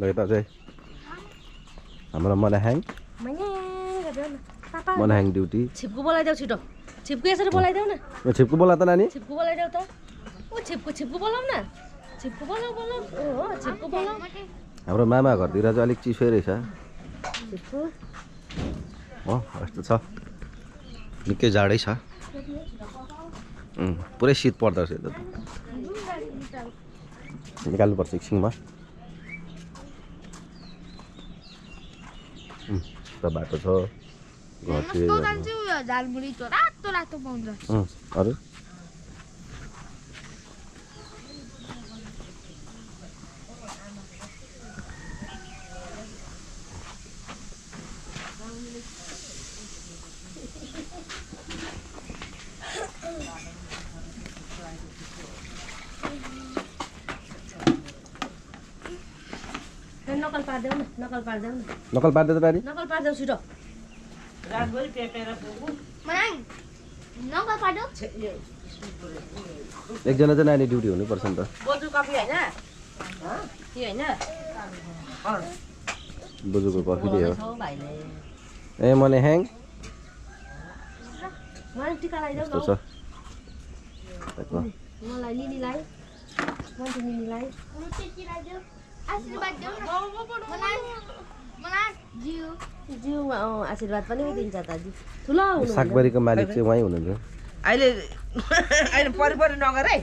यता चाहिँ हाम्रो मनाहाङ मनाहाङ ड्युटी छिप्कु बोलाइदेऊ छिटो छिप्कु यसरी बोलाइदेऊ न छिप्कु बोला त नानी छिप्कु बोलाइदेऊ त ओ छिप्कु बोलाऊ न छिप्कु बोलाऊ ओ छिप्कु बोलाऊ हाम्रो मामा घरतिर चाहिँ अलिक चिसो रहेछ छिप्कु यस्तो छ निकै जाडै छ पुरै शीत पर्दो रहेछ निकाल्नुपर्छ एकछिनमा बाटो छ घर अरू नकल पार्देऊ न नकल पार्दै त नानी नकल पार्देऊ छिटो एकजना चाहिँ नानी ड्युटी हुनुपर्छ नि त बोजूको कफी दियो ए मनाहाङ टिका लगाइदेऊ यस्तो छ मलाई लिलीलाई आशीर्वाद पनि दिन्छ त ठुलो सागबारीको मालिक चाहिँ उहाँ हुनुहुन्छ अहिले परि नगर है